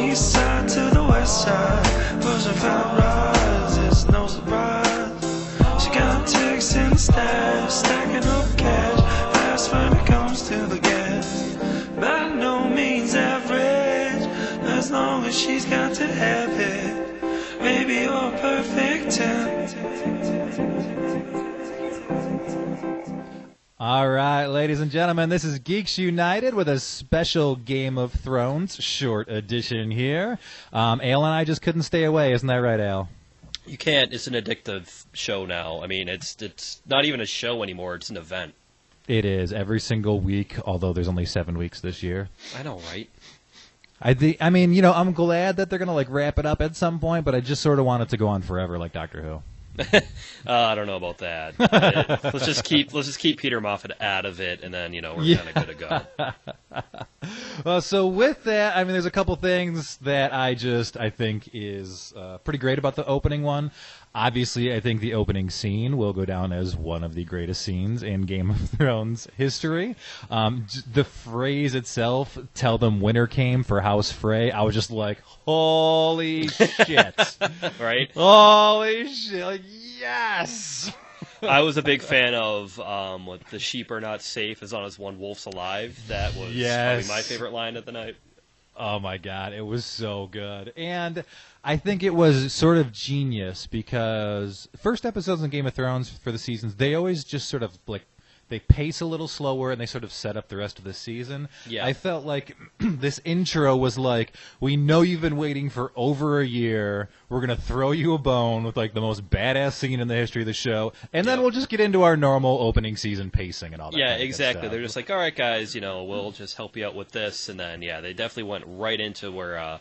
east side to the west side, pushing fat rides, it's no surprise. She got ticks in the stash, stacking up cash, fast when it comes to the gas. By no means average, as long as she's got to have it. Maybe you're a perfect 10. All right, ladies and gentlemen, this is Geeks United with a special Game of Thrones short edition here. Al and I just couldn't stay away, isn't that right, Al? You can't. It's an addictive show now. I mean, it's not even a show anymore. It's an event. It is every single week, although there's only 7 weeks this year. I know, right? I mean, you know, I'm glad that they're gonna like wrap it up at some point, but I just sort of want it to go on forever, like Doctor Who. I don't know about that. Let's just keep Peter Moffat out of it, and then we're kind of good to go. Well, so with that, I mean, there's a couple things that I think is pretty great about the opening one. Obviously, I think the opening scene will go down as one of the greatest scenes in Game of Thrones history. The phrase itself, "Tell them winter came for House Frey," I was just like, holy shit. Right? Holy shit. Like, yes! I was a big fan of what "the sheep are not safe as long as one wolf's alive." That was probably my favorite line of the night. Oh my god, it was so good. And I think it was sort of genius because first episodes in Game of Thrones for the seasons, they always just sort of like they pace a little slower and they sort of set up the rest of the season. Yeah. I felt like this intro was like, we know you've been waiting for over a year. We're going to throw you a bone with like the most badass scene in the history of the show. And then we'll just get into our normal opening season pacing and all that. Yeah, kind of exactly. stuff. They're just like, all right, guys, we'll just help you out with this. And then, they definitely went right into where,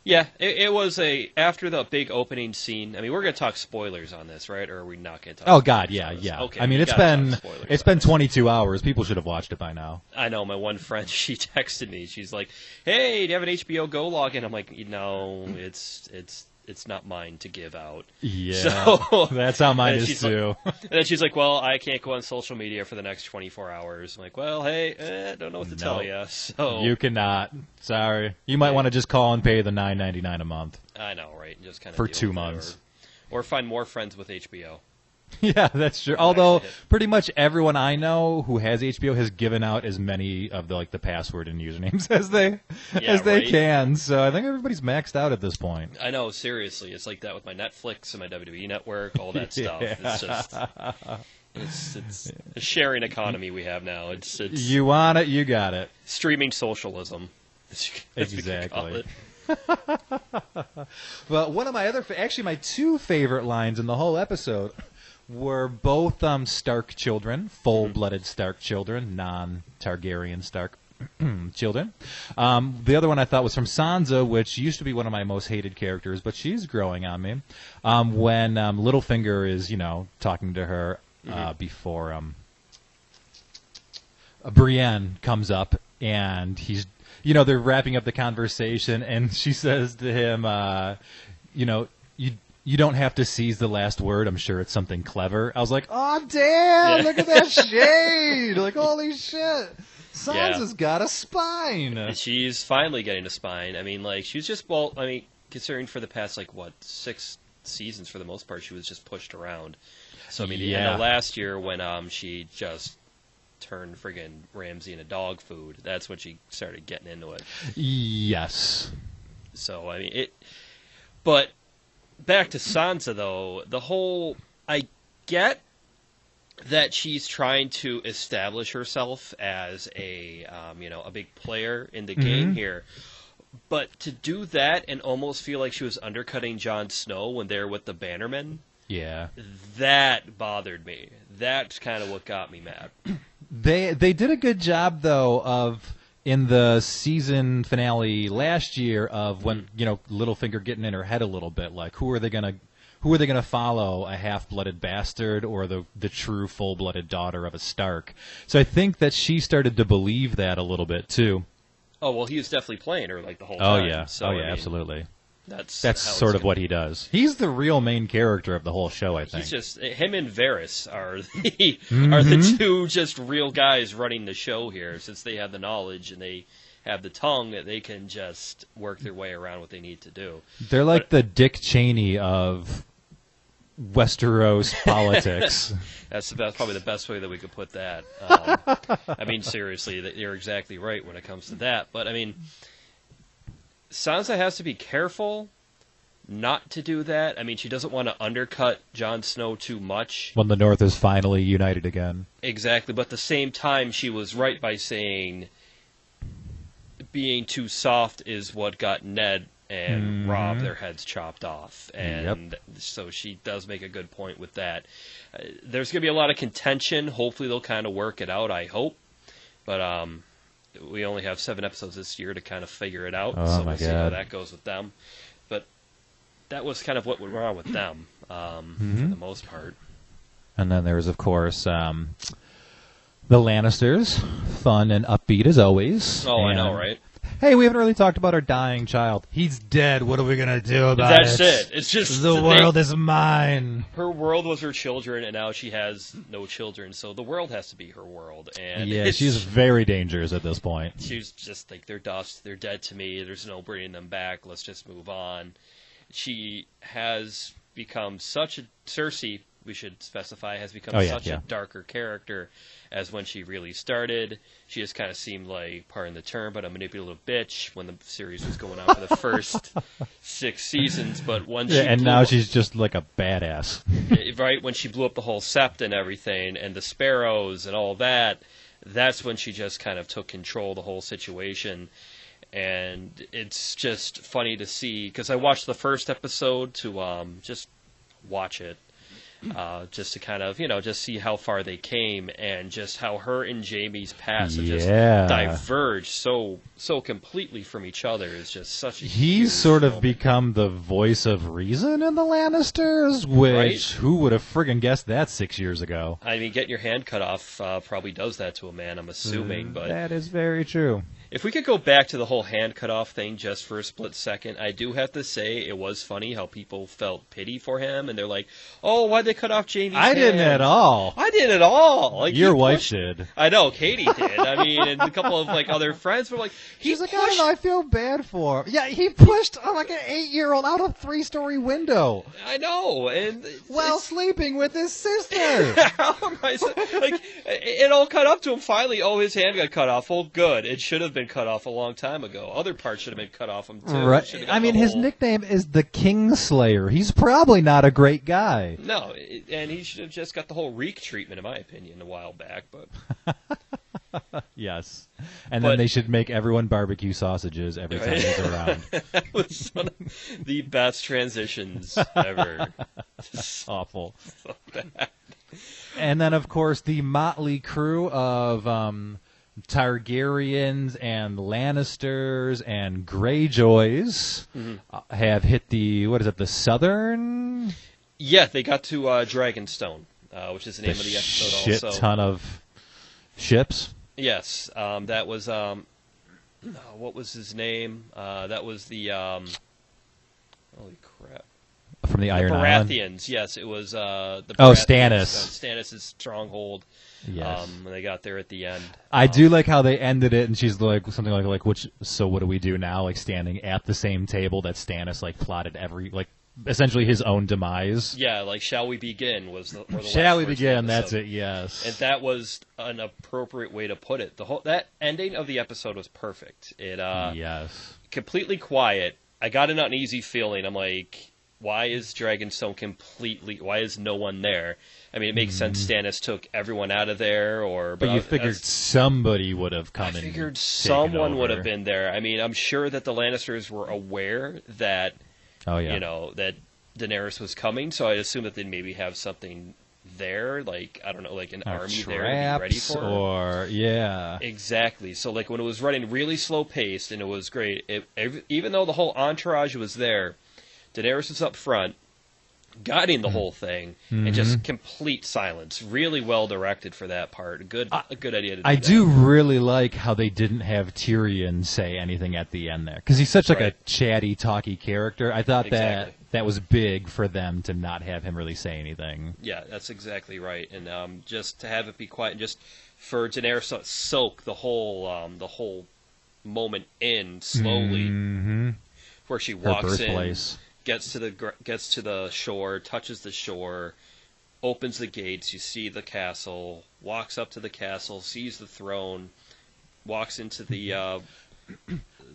it was after the big opening scene. I mean, we're going to talk spoilers on this, right? Or are we not going to talk Oh, spoilers God, yeah. Okay, I mean, it's been 22 hours. People should have watched it by now. I know. My one friend, she texted me. She's like, hey, do you have an HBO Go login? I'm like, no, it's not mine to give out. Yeah, so, that's how mine is too. And then she's like, well, I can't go on social media for the next 24 hours. I'm like, well, hey, I don't know what to tell you. So you cannot. Sorry. You might want to just call and pay the $9.99 a month. I know, right? Just kind of for 2 months. Or find more friends with HBO. Yeah, that's true. Although pretty much everyone I know who has HBO has given out as many of the password and usernames as they can. So I think everybody's maxed out at this point. I know, seriously. It's like that with my Netflix and my WWE network, all that stuff. It's just it's a sharing economy we have now. It's you want it, you got it. Streaming socialism. Exactly. Well, one of my actually my two favorite lines in the whole episode were both Stark children, full-blooded Stark children, non-Targaryen Stark children. The other one I thought was from Sansa, which used to be one of my most hated characters, but she's growing on me. When Littlefinger is, talking to her before Brienne comes up, and he's, they're wrapping up the conversation, and she says to him, you don't have to seize the last word. I'm sure it's something clever. I was like, oh, damn, look at that shade. Like, holy shit. Sansa's got a spine. She's finally getting a spine. I mean, she was just, considering for the past, 6 seasons for the most part, she was just pushed around. So, I mean, the end of last year when she just turned friggin' Ramsay into dog food, that's when she started getting into it. Yes. So, I mean, but back to Sansa, though, I get that she's trying to establish herself as a big player in the game here. But to do that and almost feel like she was undercutting Jon Snow when they're with the Bannermen, that bothered me. That's kind of what got me mad. They did a good job, though, of in the season finale last year of when Littlefinger getting in her head a little bit, like who are they gonna follow, a half-blooded bastard or the true full-blooded daughter of a Stark? So I think that she started to believe that a little bit too. Oh well, he was definitely playing her the whole time. Oh yeah, so, absolutely. That's sort of what he does. He's the real main character of the whole show, I think. He's just him and Varys are the two just real guys running the show here, since they have the knowledge and they have the tongue, they can just work their way around what they need to do. They're like the Dick Cheney of Westeros politics. That's probably the best way that we could put that. I mean, seriously, you're exactly right when it comes to that. But, I mean, Sansa has to be careful not to do that. I mean, she doesn't want to undercut Jon Snow too much. When the North is finally united again. Exactly, but at the same time, she was right by saying being too soft is what got Ned and Robb their heads chopped off. And so she does make a good point with that. There's going to be a lot of contention. Hopefully they'll kind of work it out, I hope. But we only have 7 episodes this year to kind of figure it out. So we'll see how that goes with them. But that was kind of what went wrong with them for the most part. And then there's, of course, the Lannisters. Fun and upbeat as always. Oh, I know, right? Hey, we haven't really talked about our dying child. He's dead. What are we going to do about it? That's it. It's just the world is mine. Her world was her children, and now she has no children, so the world has to be her world. And yeah, she's very dangerous at this point. She's just like, they're dust. They're dead to me. There's no bringing them back. Let's just move on. She has become such a... Cersei, we should specify, has become such a darker character as when she really started. She just kind of seemed like, pardon the term, but a manipulative bitch when the series was going on for the first 6 seasons. But when now she's just like a badass. Right, when she blew up the whole sept and everything, and the sparrows and all that, that's when she just kind of took control of the whole situation. And it's just funny to see, because I watched the first episode to just watch it. Just to kind of, just see how far they came, and just how her and Jaime's past have just diverged so completely from each other is just such a He's sort of become the voice of reason in the Lannisters, which who would have friggin' guessed that 6 years ago? I mean, getting your hand cut off probably does that to a man, I'm assuming. But that is very true. If we could go back to the whole hand cut off thing just for a split second, I do have to say it was funny how people felt pity for him, and they're like, "Oh, why'd they cut off Jaime's hand?" I didn't at all. I didn't at all. Like, your wife did. I know, Katie did. I mean, and a couple of other friends were like, "He's like, I don't know, I feel bad for him." Yeah, he pushed like an 8-year-old out a 3-story window. I know, and while sleeping with his sister. It all cut up to him finally. Oh, his hand got cut off. Well, good. It should have been cut off a long time ago. Other parts should have been cut off him too. Right. I mean, his nickname is the Kingslayer. He's probably not a great guy. No, and he should have just got the whole reek treatment, in my opinion, a while back. But yes, and then they should make everyone barbecue sausages every time he's around. That was one of the best transitions ever. Awful. So bad. And then, of course, the motley crew of Targaryens and Lannisters and Greyjoys have hit the southern... Yeah, they got to Dragonstone, which is the name of the episode also. Shit ton of ships? Yes, that was... what was his name? That was the... holy crap. From the Iron Island? Baratheons, yes. It was the Stannis. Stannis' stronghold. Yes. When they got there at the end. I do like how they ended it, and she's like something like so what do we do now? Like standing at the same table that Stannis plotted essentially his own demise. Yeah, shall we begin were the shall we begin? That's it. Yes. And that was an appropriate way to put it. That ending of the episode was perfect. It completely quiet. I got an uneasy feeling. I'm like, why is Dragonstone why is no one there? I mean, it makes sense Stannis took everyone out of there, but you figured somebody would have come in. I figured someone would have been there. I mean, I'm sure that the Lannisters were aware that, that Daenerys was coming, so I assume that they'd maybe have something there, I don't know, an army there to be ready for her. Exactly. So, when it was running really slow-paced, and it was great, even though the whole entourage was there, Daenerys was up front, guiding the whole thing, and just complete silence. Really well directed for that part. A good idea to do I do really like how they didn't have Tyrion say anything at the end there, because he's such a chatty, talky character. I thought that was big for them to not have him really say anything. Yeah, that's exactly right. And just to have it be quiet, and just for Daenerys to soak the whole moment in slowly, where she Her walks in, birthplace. gets to the shore, touches the shore, opens the gates. You see the castle. Walks up to the castle, sees the throne, walks into the.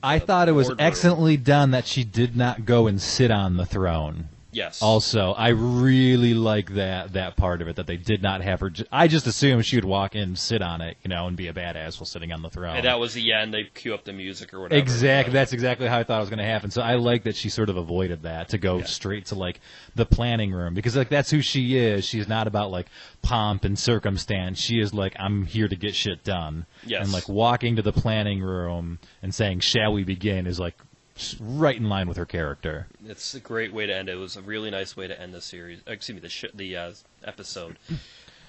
I thought it was boardroom. excellently done that she did not go and sit on the throne. Yes. Also, I really like that part of it, that they did not have her. I just assumed she would walk in, sit on it, and be a badass while sitting on the throne. And that was the end. They cue up the music or whatever. Exactly. That's exactly how I thought it was going to happen. So I like that she sort of avoided that to go straight to like the planning room, because like that's who she is. She's not about like pomp and circumstance. She is like, I'm here to get shit done. Yes. And like walking to the planning room and saying, "Shall we begin?" is like right in line with her character. It's a great way to end it. It was a really nice way to end the series. Excuse me, the episode.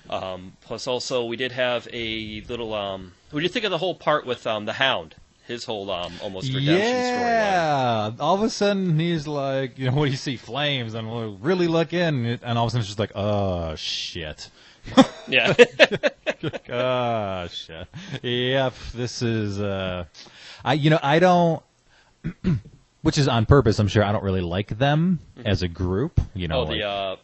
Plus, also, we did have a little. What do you think of the whole part with the Hound? His whole almost redemption storyline. Yeah. All of a sudden, he's like, what do you see? Flames, and we'll really look in, and all of a sudden, it's just like, oh shit. Yeah. Oh shit. Yep. This is. I don't. Which is on purpose, I'm sure. I don't really like them as a group. The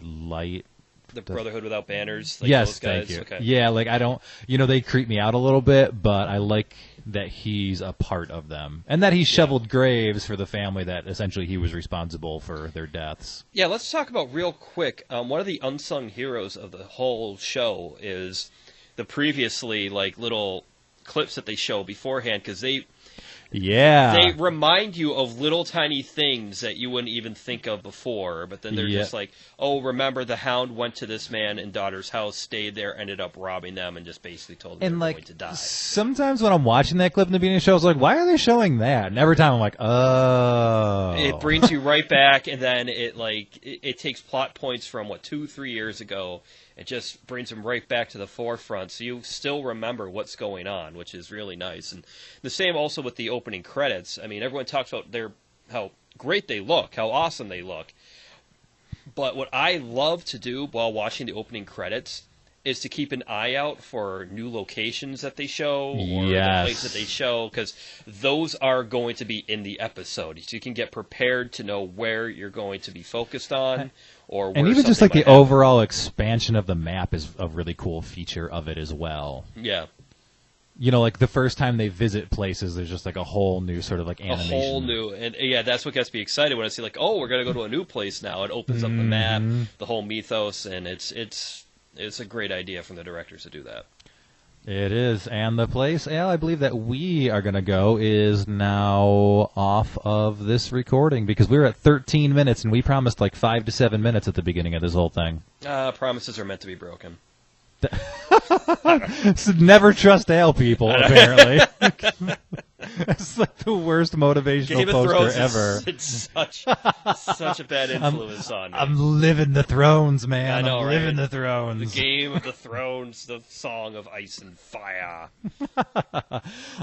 light. The Brotherhood Without Banners. Like yes, those guys. thank you. Okay. Yeah, like I don't. They creep me out a little bit, but I like that he's a part of them, and that he shoveled graves for the family that essentially he was responsible for their deaths. Yeah, let's talk about real quick. One of the unsung heroes of the whole show is the previously little clips that they show beforehand, because they remind you of little tiny things that you wouldn't even think of before, but then they're just like, oh, remember the Hound went to this man and daughter's house, stayed there, ended up robbing them, and just basically told them they're going to die. Sometimes when I'm watching that clip in the beginning of the show, I was like, why are they showing that? And every time I'm like, oh. It brings you right back, and then it takes plot points from, 2-3 years ago. It just brings them right back to the forefront, so you still remember what's going on, which is really nice. And the same also with the opening credits. I mean, everyone talks about how great they look, how awesome they look. But what I love to do while watching the opening credits is to keep an eye out for new locations that they show, or the place that they show, because those are going to be in the episode. So you can get prepared to know where you're going to be focused on. And even just like the overall expansion of the map is a really cool feature of it as well. Yeah. Like the first time they visit places, there's just like a whole new sort of like animation. A whole new, and that's what gets me excited when I see we're going to go to a new place now. It opens up the map, the whole mythos, and it's a great idea from the directors to do that. It is, and the place, Al, I believe that we are going to go is now off of this recording, because we were at 13 minutes, and we promised 5 to 7 minutes at the beginning of this whole thing. Promises are meant to be broken. So never trust Al, people, apparently. It's like the worst motivational Game of poster Thrones ever. It's such a bad influence on me. I'm living the thrones, man. I know, I'm living the thrones. The Game of the Thrones, the Song of Ice and Fire.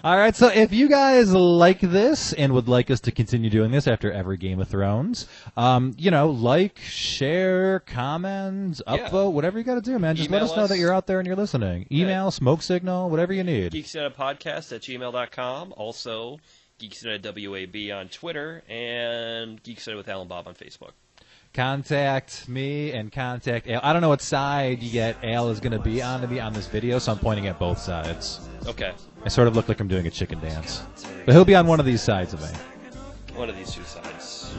All right, so if you guys like this and would like us to continue doing this after every Game of Thrones, like, share, comment, upvote, whatever you got to do, man. Just let us know that you're out there and you're listening. Email, smoke signal, whatever you need. GeeksUnitedPodcast@gmail.com. Also, Geeks United WAB on Twitter, and Geeks United with Al and Bob on Facebook. Contact me and contact Al. I don't know what side yet Al is going to be on this video, so I'm pointing at both sides. Okay. I sort of look like I'm doing a chicken dance. But he'll be on one of these sides of me. One of these two sides.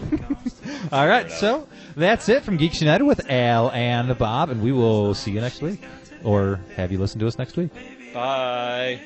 All right, so that's it from Geeks United with Al and Bob, and we will see you next week. Or have you listen to us next week. Bye.